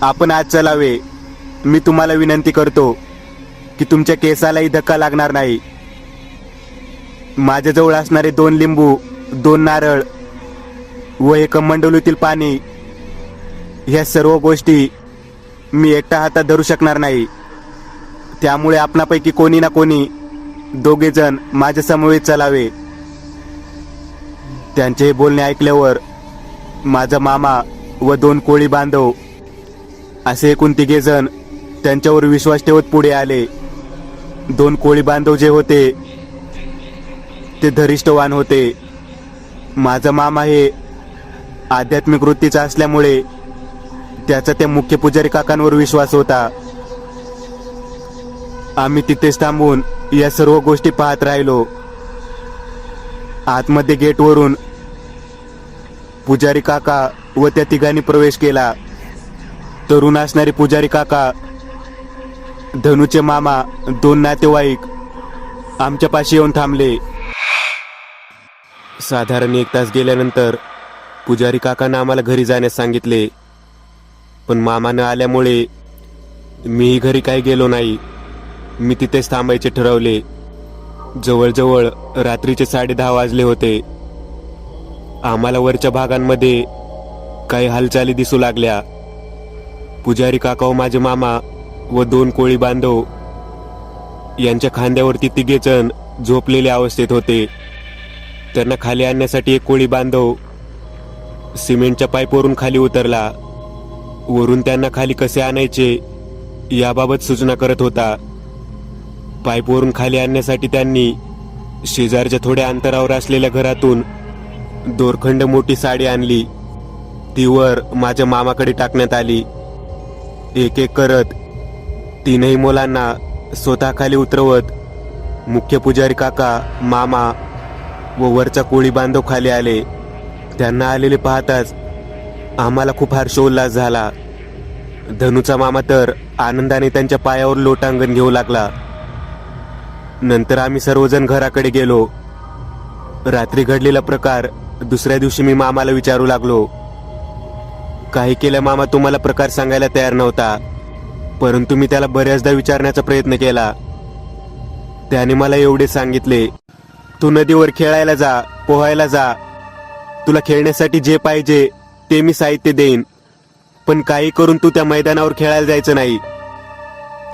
आपण आज चलावे. मी तुम्हाला विनंती करतो की तुमच्या केसालाही धक्का लागणार नाही. माझ्याजवळ असणारे 2 लिंबू, 2 नारळ व एक कमंडलूतील पाणी, ह्या सर्व गोष्टी मी एकटा हातात धरू शकणार नाही. त्यामुळे आपणापैकी कोणी ना कोणी 2 जण माझ्या समवेत चलावे. त्यांचे हे बोलणे ऐकल्यावर माझा मामा व 2 कोळी बांधव असे एकूण 3 जण त्यांच्यावर विश्वास ठेवत पुढे आले. 2 कोळी बांधव जे होते ते धरिष्ठवान होते. माझा मामा हे आध्यात्मिक वृत्तीचा असल्यामुळे त्याचा त्या मुख्य पुजारी काकांवर विश्वास होता. आम्ही तिथेच थांबून या सर्व गोष्टी पाहत राहिलो. आतमध्ये गेटवरून पुजारी काका व त्या तिघांनी प्रवेश केला. तरुण असणारे पुजारी काका, धनुचे मामा, 2 नातेवाईक आमच्या पाशी येऊन थांबले. साधारण 1 तास गेल्यानंतर पुजारी काकांना आम्हाला घरी जाण्यास सांगितले. पण मामा न आल्यामुळे मीही घरी काही गेलो नाही. मी तिथेच थांबायचे ठरवले. जवळजवळ रात्रीचे 10:30 वाजले होते. आम्हाला वरच्या भागांमध्ये काही हालचाली दिसू लागल्या. पुजारी काका व माझे मामा व 2 कोळी बांधव यांच्या खांद्यावरती 3 जण झोपलेल्या अवस्थेत होते. त्यांना खाली आणण्यासाठी एक कोळी बांधव सिमेंटच्या पाईपवरून खाली उतरला. वरून त्यांना खाली कसे आणायचे याबाबत सूचना करत होता. पाईपवरून खाली आणण्यासाठी त्यांनी शेजारच्या थोड्या अंतरावर असलेल्या घरातून दोरखंड मोठी साडी आणली. ती वर माझ्या मामाकडे टाकण्यात आली. एक एक करत 3ही मुलांना स्वतः खाली उतरवत मुख्य पुजारी काका, मामा व वरचा कोळी बांधव खाली आले. त्यांना आलेले पाहताच आम्हाला खूप हर्षोल्लास झाला. धनुचा मामा तर आनंदाने त्यांच्या पायावर लोटांगण घेऊ लागला. नंतर आम्ही सर्वजण घराकडे गेलो. रात्री घडलेला प्रकार दुसऱ्या दिवशी मी मामाला विचारू लागलो. काही केल्या मामा तुम्हाला प्रकार सांगायला तयार नव्हता, परंतु मी त्याला बऱ्याचदा विचारण्याचा प्रयत्न केला. त्याने मला एवढे सांगितले, तू नदीवर खेळायला जा, पोहायला जा. तुला खेळण्यासाठी जे पाहिजे ते मी साहित्य देईन, पण काही करून तू त्या मैदानावर खेळायला जायचं नाही.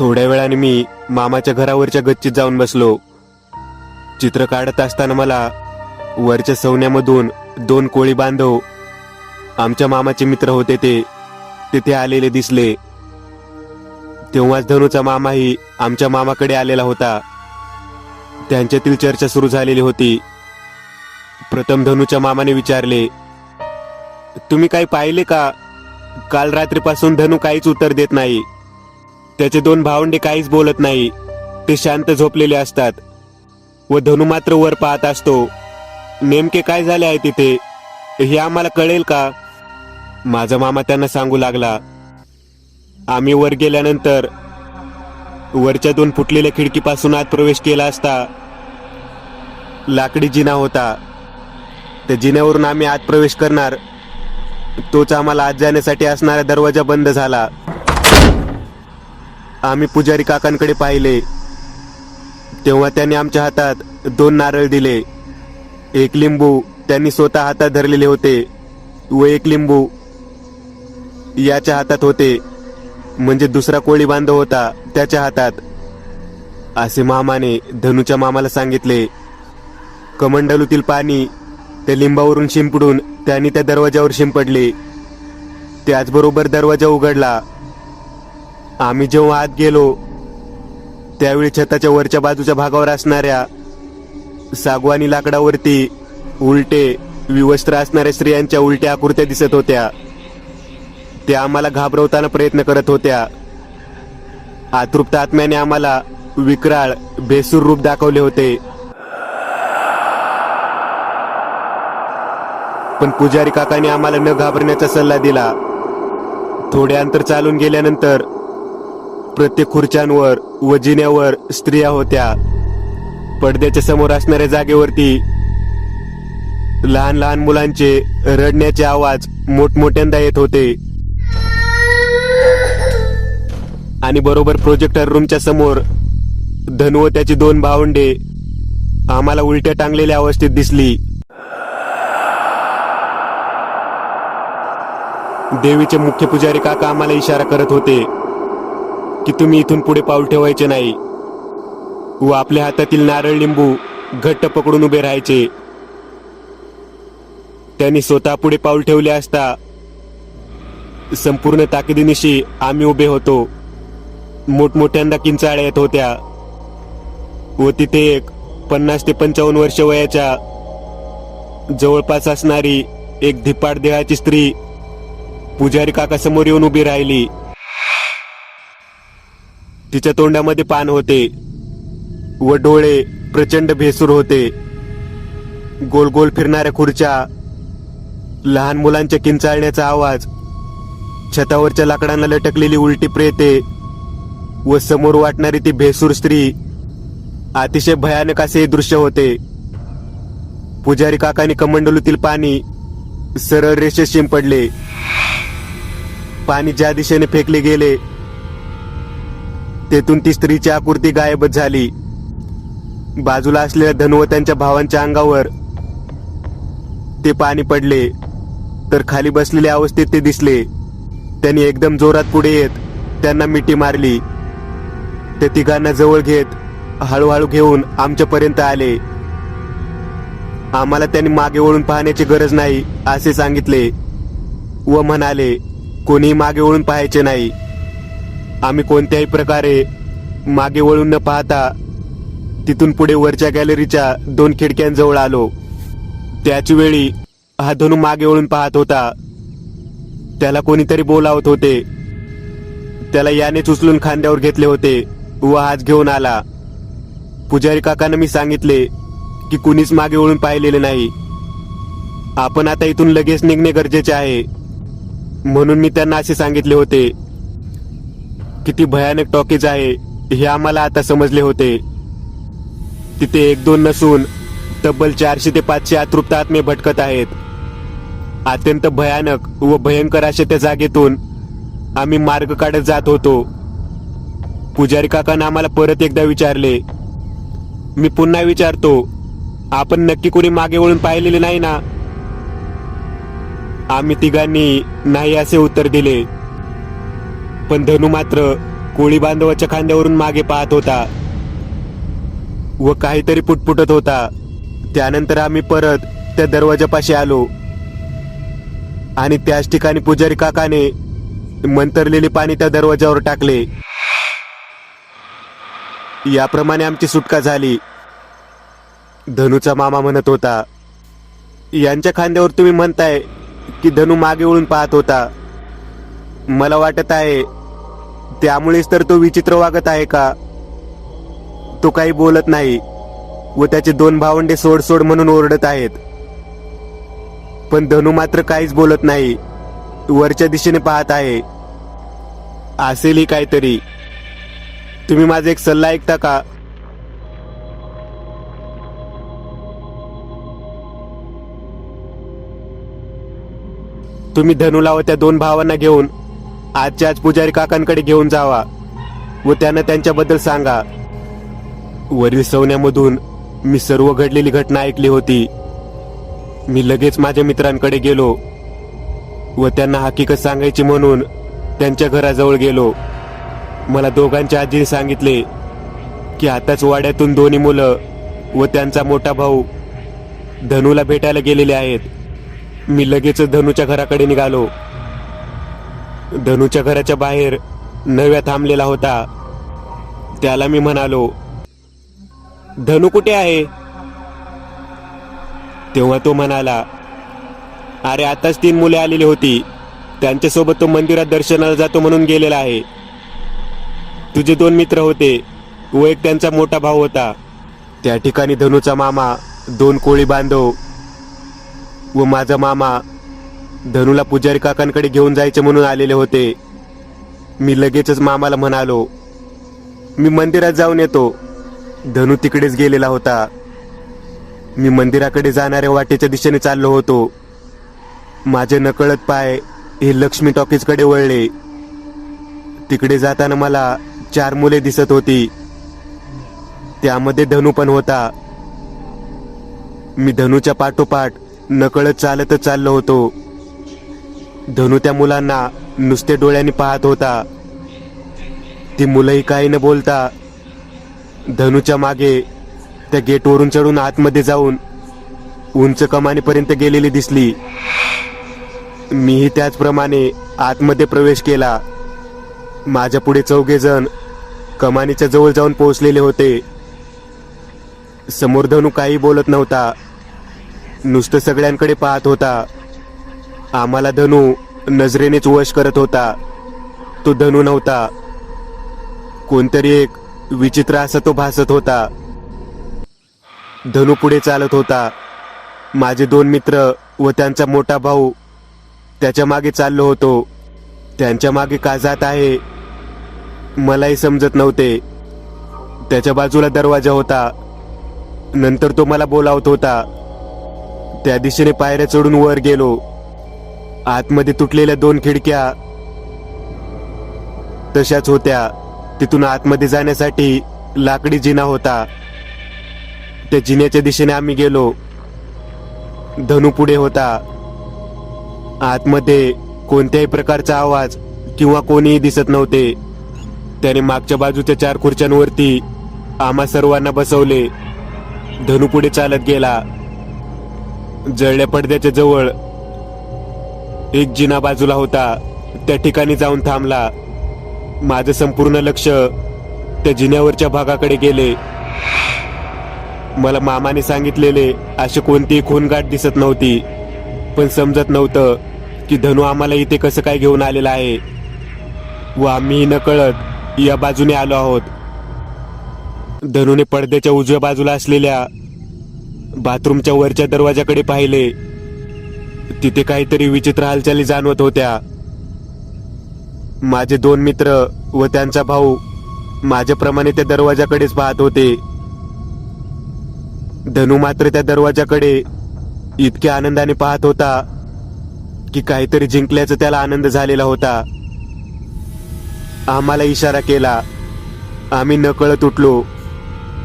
थोड्या वेळाने मी मामाच्या घरावरच्या गच्चीत जाऊन बसलो. चित्र काढत असताना मला वरच्या सवन्यामधून 2 कोळी बांधव, आमच्या मामाचे मित्र होते, ते तिथे आलेले दिसले. तेव्हाच धनुचा मामाही आमच्या मामाकडे आलेला होता. त्यांच्यातील चर्चा सुरू झालेली होती. प्रथम धनुच्या मामाने विचारले, तुम्ही काही पाहिले का? काल रात्रीपासून धनु काहीच उत्तर देत नाही. त्याचे 2 भावंडे काहीच बोलत नाही. ते शांत झोपलेले असतात व धनु मात्र वर पाहत असतो. नेमके काय झाले आहे तिथे हे आम्हाला कळेल का? माझा मामा त्यांना सांगू लागला. आम्ही वर गेल्यानंतर वरच्या 2 फुटलेल्या खिडकीपासून आत प्रवेश केला असता लाकडी जिना होता. त्या जिन्यावरून आम्ही आत प्रवेश करणार, तोच आम्हाला आत जाण्यासाठी असणारा दरवाजा बंद झाला. आम्ही पुजारी काकांकडे पाहिले तेव्हा त्यांनी आमच्या हातात 2 नारळ दिले. 1 लिंबू त्यांनी स्वतः हातात धरलेले होते व 1 लिंबू याच्या हातात होते, म्हणजे दुसरा कोळी बांधव होता त्याच्या हातात, असे मामाने धनुच्या मामाला सांगितले. कमंडलूतील पाणी त्या लिंबावरून शिंपडून त्यांनी त्या दरवाजावर शिंपडले. त्याचबरोबर दरवाजा उघडला. आम्ही जेव्हा आत गेलो त्यावेळी छताच्या वरच्या बाजूच्या भागावर असणाऱ्या सागवानी लाकडावरती उलटे विवस्त्र असणाऱ्या स्त्रियांच्या उलट्या आकृत्या दिसत होत्या. त्या आम्हाला घाबरवताना प्रयत्न करत होत्या. आतृप्त आत्म्याने आम्हाला विक्राळ बेसूर रूप दाखवले होते. पण पुजारी काकाने आम्हाला न घाबरण्याचा सल्ला दिला. थोडे अंतर चालून गेल्यानंतर प्रत्येक खुर्च्यांवर व जिन्यावर स्त्रिया होत्या. पडद्याच्या समोर असणाऱ्या जागेवरती लहान लहान मुलांचे रडण्याचे आवाज मोठमोठ्यांदा येत होते. आणि बरोबर प्रोजेक्टर रूमच्या समोर धनु व त्याची दोन भावंडे आम्हाला उलट्या टांगलेल्या अवस्थेत दिसली. देवीचे मुख्य पुजारी काका आम्हाला इशारा करत होते की तुम्ही इथून पुढे पाऊल ठेवायचे नाही व आपल्या हातातील नारळ लिंबू घट्ट पकडून उभे राहायचे. त्यांनी स्वतः पुढे पाऊल ठेवले असता संपूर्ण ताकदीनिशी आम्ही उभे होतो. मोठमोठ्यांदा किंचाळ्या येत होत्या व तिथे एक 50 ते 55 वर्ष वयाच्या जवळपास असणारी एक धिप्पाड देहाची स्त्री पुजारी काका समोर येऊन उभी राहिली. तिच्या तोंडामध्ये पान होते व डोळे प्रचंड भेसूर होते. गोल गोल फिरणाऱ्या खुर्च्या, लहान मुलांच्या किंचाळण्याचा आवाज, छतावरच्या लाकडांना लटकलेली उलटी प्रेते व समोर वाटणारी ती भेसूर स्त्री, अतिशय भयानक असे हे दृश्य होते. पुजारी काकांनी कमंडलूतील पाणी सरळ रेषेत शिंपडले. पाणी ज्या दिशेने फेकले गेले तेथून ती स्त्रीची आकृती गायबच झाली. बाजूला असलेल्या धनु व त्यांच्या भावांच्या अंगावर ते पाणी पडले तर खाली बसलेल्या अवस्थेत ते दिसले. त्यांनी एकदम जोरात पुढे येत त्यांना मिठी मारली. ते तिघांना जवळ घेत हळूहळू घेऊन आमच्यापर्यंत आले. आम्हाला त्यांनी मागे वळून पाहण्याची गरज नाही असे सांगितले व म्हणाले कोणीही मागे वळून पाहायचे नाही. आम्ही कोणत्याही प्रकारे मागे वळून न पाहता तिथून पुढे वरच्या गॅलरीच्या 2 खिडक्यांजवळ आलो. त्याच वेळी हा धनु मागे वळून पाहत होता. त्याला कोणीतरी बोलावत होते. त्याला यानेच उचलून खांद्यावर घेतले होते व आज घेऊन आला. पुजारी काकांना मी सांगितले की कुणीच मागे वळून पाहिलेले नाही. आपण आता इथून लगेच निघणे गरजेचे आहे. म्हणून मी त्यांना असे सांगितले होते. किती भयानक टॉकीज आहे हे आम्हाला आता समजले होते. तिथे 1-2 नसून तब्बल 400 ते 500 अतृप्त आत्मे भटकत आहेत. अत्यंत भयानक व भयंकर अशा त्या जागेतून आम्ही मार्ग काढत जात होतो. पुजारी काकांना आम्हाला परत एकदा विचारले. मी पुन्हा विचारतो, आपण नक्की कोणी मागे वळून पाहिलेले नाही ना? आम्ही तिघांनी नाही असे उत्तर दिले. पण धनु मात्र कोळी बांधवाच्या खांद्यावरून मागे पाहत होता व काहीतरी पुटपुटत होता. त्यानंतर आम्ही परत त्या दरवाजापाशी आलो आणि त्याच ठिकाणी पुजारी काकाने मंतरलेले पाणी त्या दरवाजावर टाकले. याप्रमाणे आमची सुटका झाली. धनुचा मामा म्हणत होता, यांच्या खांद्यावर तुम्ही म्हणताय की धनु मागे वळून पाहत होता. मला वाटत आहे त्यामुळेच तर तो विचित्र वागत आहे का? तो काही बोलत नाही व त्याचे 2 भावंडे सोड सोड म्हणून ओरडत आहेत. पण धनु मात्र काहीच बोलत नाही, वरच्या दिशेने पाहत आहे. असेलही काहीतरी. तुम्ही माझा एक सल्ला ऐकता का? तुम्ही धनुला व त्या 2 भावांना घेऊन आजच्या आज पुजारी काकांकडे घेऊन जावा व त्यांना त्यांच्याबद्दल सांगा. वरील सवन्यामधून मी सर्व घडलेली घटना ऐकली होती. मी लगेच माझ्या मित्रांकडे गेलो व त्यांना हकीकत सांगायची म्हणून त्यांच्या घराजवळ गेलो. मला दोघांच्या आजीने सांगितले की आताच वाड्यातून 2 मुलं व त्यांचा मोठा भाऊ धनुला भेटायला गेलेले आहेत. मी लगेच धनुच्या घराकडे निघालो. धनुच्या घराच्या बाहेर नव्या थांबलेला होता. त्याला मी म्हणालो, धनु कुठे आहे? तेव्हा तो म्हणाला, अरे आताच 3 मुले आलेली होती, त्यांच्यासोबत तो मंदिरात दर्शनाला जातो म्हणून गेलेला आहे. तुझे 2 मित्र होते व एक त्यांचा मोठा भाऊ होता. त्या ठिकाणी धनुचा मामा, 2 कोळी बांधव व माझा मामा धनुला पुजारी काकांकडे घेऊन जायचे म्हणून आलेले होते. मी लगेचच मामाला म्हणालो, मी मंदिरात जाऊन येतो. धनु तिकडेच गेलेला होता. मी मंदिराकडे जाणाऱ्या वाटेच्या दिशेने चाललो होतो. माझे नकळत पाय हे लक्ष्मी टॉकीजकडे वळले. तिकडे जाताना मला 4 मुले दिसत होती. त्यामध्ये धनु पण होता. मी धनुच्या पाठोपाठ नकळत चालतच चाललो होतो. धनु त्या मुलांना नुसते डोळ्यांनी पाहत होता. ती मुलंही काही न बोलता धनुच्या मागे त्या गेटवरून चढून आतमध्ये जाऊन उंच कमानीपर्यंत गेलेली दिसली. मीही त्याचप्रमाणे आतमध्ये प्रवेश केला. माझ्या पुढे 4 जण कमानीच्या जवळ जाऊन पोहोचलेले होते. समोर धनु काही बोलत नव्हता, नुसतं सगळ्यांकडे पाहत होता. आम्हाला धनु नजरेनेच वश करत होता. तो धनु नव्हता, कोणतरी एक विचित्र असा तो भासत होता. धनु पुढे चालत होता. माझे 2 मित्र व त्यांचा मोठा भाऊ त्याच्या मागे चाललो होतो. त्यांच्या मागे का जात आहे मलाही समजत नव्हते. त्याच्या बाजूला दरवाजा होता. नंतर तो मला बोलावत होता. त्या दिशेने पायऱ्या चढून वर गेलो. आतमध्ये तुटलेल्या 2 खिडक्या तशाच होत्या. तिथून आतमध्ये जाण्यासाठी लाकडी जिना होता. त्या जिन्याच्या दिशेने आम्ही गेलो. धनु पुढे होता. आतमध्ये कोणत्याही प्रकारचा आवाज किंवा कोणीही दिसत नव्हते. त्याने मागच्या बाजूच्या 4 खुर्च्यांवरती आम्हा सर्वांना बसवले. धनु पुढे चालत गेला. जळल्या पडद्याच्या जवळ एक जिना बाजूला होता. त्या ठिकाणी जाऊन थांबला. माझं संपूर्ण लक्ष त्या जिन्यावरच्या भागाकडे गेले. मला मामाने सांगितलेले अशी कोणतीही खूनगाठ दिसत नव्हती, पण समजत नव्हतं की धनु आम्हाला इथे कसं काय घेऊन आलेला आहे व आम्ही नकळत या बाजूने आलो आहोत. धनुने पडद्याच्या उजव्या बाजूला असलेल्या बाथरूमच्या वरच्या दरवाजाकडे पाहिले. तिथे काहीतरी विचित्र हालचाली जाणवत होत्या. माझे 2 मित्र व त्यांचा भाऊ माझ्याप्रमाणे त्या दरवाजाकडेच पाहत होते. धनु मात्र त्या दरवाजाकडे इतक्या आनंदाने पाहत होता की काहीतरी जिंकल्याचा त्याला आनंद झालेला होता. आम्हाला इशारा केला. आम्ही नकळत उठलो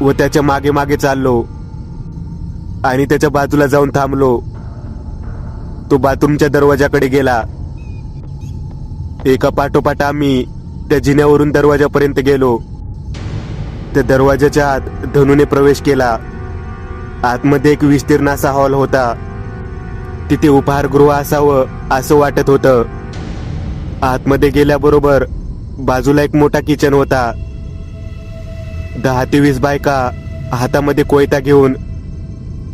व त्याच्या मागे मागे चाललो आणि त्याच्या बाजूला जाऊन थांबलो. तो बाथरूमच्या दरवाजाकडे गेला. एका पाठोपाठ आम्ही त्या जिन्यावरून दरवाजापर्यंत गेलो. त्या दरवाजाच्या आत धनुने प्रवेश केला. आतमध्ये एक विस्तीर्ण असा हॉल होता. तिथे उपहारगृह असावं असं वाटत होतं. आतमध्ये गेल्याबरोबर बाजूला एक मोठा किचन होता. 10 ते 20 बायका हातामध्ये कोयता घेऊन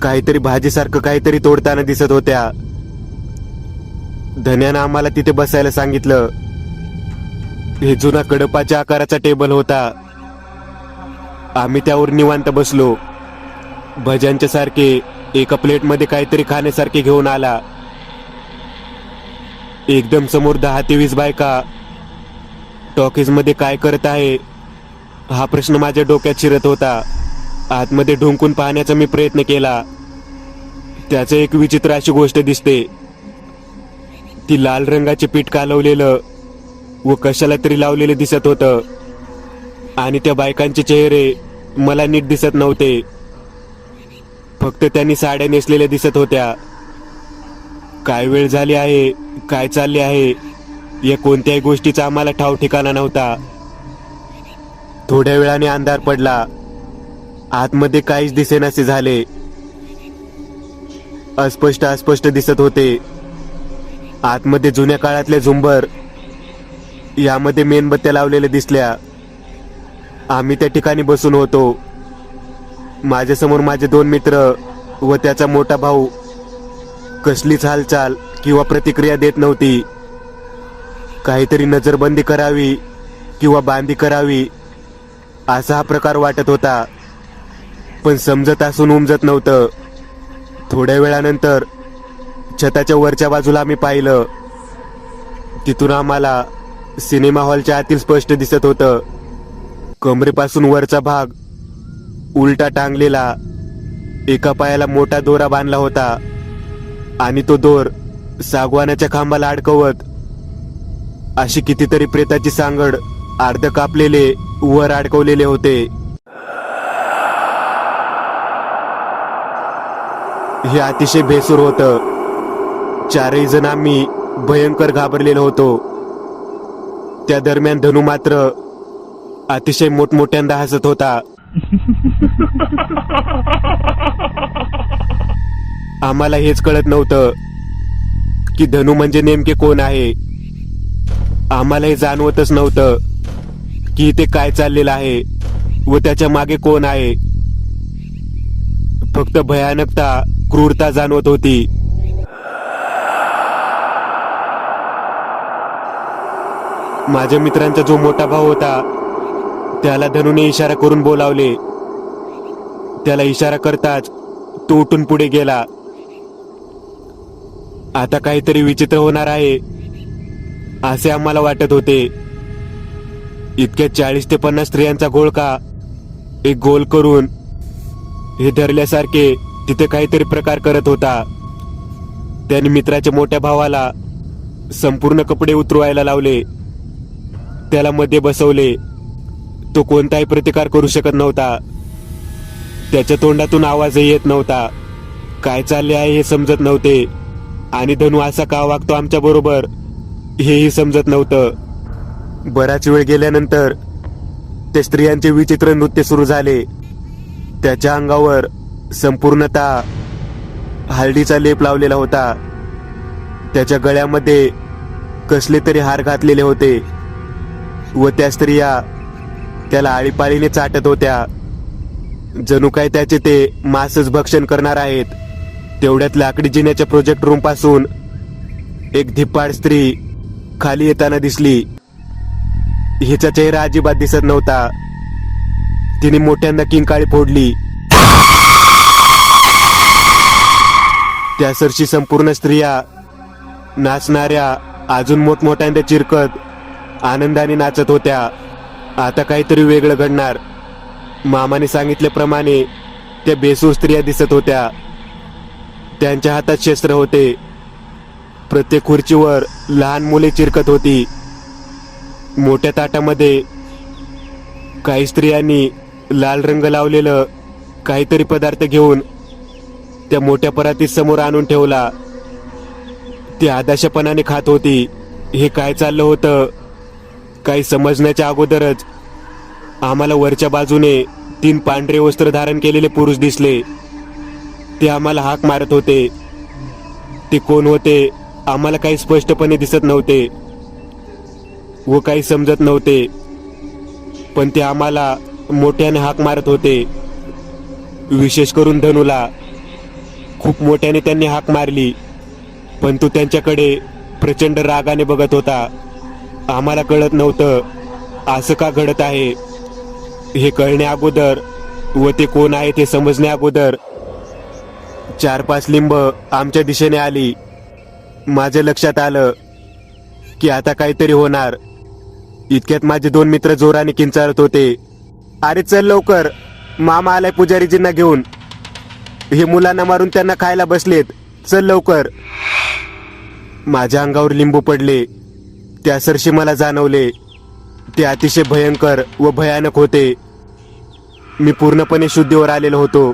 काहीतरी भाजीसारखं काहीतरी तोडताना दिसत होत्या. धन्यानं आम्हाला तिथे बसायला सांगितलं. हे जुना कडपाच्या आकाराचा टेबल होता. आम्ही त्यावर निवांत बसलो. भज्यांच्या सारखे एका प्लेटमध्ये काहीतरी खाण्यासारखे घेऊन आला. एकदम समोर 10 ते 20 बायका टॉकीजमध्ये काय करत आहे हा प्रश्न माझ्या डोक्यात शिरत होता. आतमध्ये ढुंकून पाहण्याचा मी प्रयत्न केला. त्याचं एक विचित्र अशी गोष्ट दिसते. ती लाल रंगाचे पीठ कालवलेलं व कशाला तरी लावलेलं दिसत होतं आणि त्या बायकांचे चेहरे मला नीट दिसत नव्हते. फक्त त्यांनी साड्या नेसलेल्या दिसत होत्या. काय वेळ झाली आहे, काय चालले आहे या कोणत्याही गोष्टीचा आम्हाला ठाव ठिकाणा नव्हता. थोड्या वेळाने अंधार पडला. आतमध्ये काहीच दिसेनासे झाले. अस्पष्ट दिसत होते. आतमध्ये जुन्या काळातल्या झुंबर यामध्ये मेणबत्त्या लावलेल्या दिसल्या. आम्ही त्या ठिकाणी बसून होतो. माझ्यासमोर माझे 2 मित्र व त्याचा मोठा भाऊ. कसलीच हालचाल किंवा प्रतिक्रिया देत नव्हती. काहीतरी नजरबंदी करावी किंवा बांधी करावी असा हा प्रकार वाटत होता, पण समजत असून उमजत नव्हतं. थोड्या वेळानंतर छताच्या वरच्या बाजूला आम्ही पाहिलं. तिथून आम्हाला सिनेमा हॉलच्या आतील स्पष्ट दिसत होतं. कमरेपासून वरचा भाग उलटा टांगलेला. एका पायाला मोठा दोरा बांधला होता आणि तो दोर सागवानाच्या खांबाला अडकवत अशी कितीतरी प्रेताची सांगड अर्ध कापलेले वर अडकवलेले होते. हे अतिशय भेसूर होतं. चारही जण आम्ही भयंकर घाबरलेलो होतो. त्या दरम्यान धनू मात्र अतिशय मोठमोठ्यांदा हसत होता. आम्हाला हेच कळत नव्हतं की धनू म्हणजे नेमके कोण आहे. आम्हाला हे जाणवतच नव्हतं की ते काय चाललेलं आहे व त्याच्या मागे कोण आहे. फक्त भयानकता, क्रूरता जाणवत होती. माझ्या मित्रांचा जो मोठा भाऊ होता त्याला धनूने इशारा करून बोलावले. त्याला इशारा करताच तो उठून पुढे गेला. आता काहीतरी विचित्र होणार आहे असे आम्हाला वाटत होते. इतक्या 40 ते 50 स्त्रियांचा घोळका एक गोल करून हे धरल्यासारखे तिथे काहीतरी प्रकार करत होता. त्याने मित्राच्या मोठ्या भावाला संपूर्ण कपडे उतरवायला लावले. त्याला मध्ये बसवले. तो कोणताही प्रतिकार करू शकत नव्हता. त्याच्या तोंडातून आवाजही येत नव्हता. काय चालले आहे हे समजत नव्हते आणि धनू असा का वागतो आमच्या बरोबर हेही समजत नव्हतं. बराच वेळ गेल्यानंतर त्या स्त्रियांचे विचित्र नृत्य सुरू झाले. त्याच्या अंगावर संपूर्णतः हळदीचा लेप लावलेला होता. त्याच्या गळ्यामध्ये कसले तरी हार घातलेले होते व त्या स्त्रिया त्याला आळीपाळीने चाटत होत्या. जणू काय त्याचे ते मांसच भक्षण करणार आहेत. तेवढ्यात लाकडी जिन्याच्या प्रोजेक्ट रूम पासून एक धिप्पाड स्त्री खाली येताना दिसली. हिचा चेहरा अजिबात दिसत नव्हता. तिने मोठ्यांदा किंकाळी फोडली. त्यासरशी संपूर्ण स्त्रिया नाचणाऱ्या अजून मोठमोठ्यांदा चिरकत आनंदाने नाचत होत्या. आता काहीतरी वेगळं घडणार. मामाने सांगितल्याप्रमाणे त्या बेसूर स्त्रिया दिसत होत्या. त्यांच्या हातात शस्त्र होते. प्रत्येक खुर्चीवर लहान मुले चिरकत होती. मोठ्या ताटामध्ये काही स्त्रियांनी लाल रंग लावलेलं काहीतरी पदार्थ घेऊन त्या मोठ्या परातीत समोर आणून ठेवला. ती आदाशपणाने खात होती. हे काय चाललं होतं काही समजण्याच्या अगोदरच आम्हाला वरच्या बाजूने 3 पांढरे वस्त्र धारण केलेले पुरुष दिसले. ते आम्हाला हाक मारत होते. ते कोण होते आम्हाला काही स्पष्टपणे दिसत नव्हते व काही समजत नव्हते, पण ते आम्हाला मोठ्याने हाक मारत होते. विशेष करून धनूला खूप मोठ्याने त्यांनी हाक मारली, पण तो त्यांच्याकडे प्रचंड रागाने बघत होता. आम्हाला कळत नव्हतं असं का घडत आहे. हे कळण्या अगोदर व ते कोण आहे ते समजण्या अगोदर 4-5 लिंब आमच्या दिशेने आली. माझ्या लक्षात आलं की आता काहीतरी होणार. इतक्यात माझे 2 मित्र जोराने किंचाळत होते, अरे चल लवकर, मामा आलाय पुजारीजींना घेऊन. हे मुलांना मारून त्यांना खायला बसलेत, चल लवकर. माझ्या अंगावर लिंबू पडले. त्यासरशी मला जाणवले ते अतिशय भयंकर व भयानक होते. मी पूर्णपणे शुद्धीवर आलेलो होतो.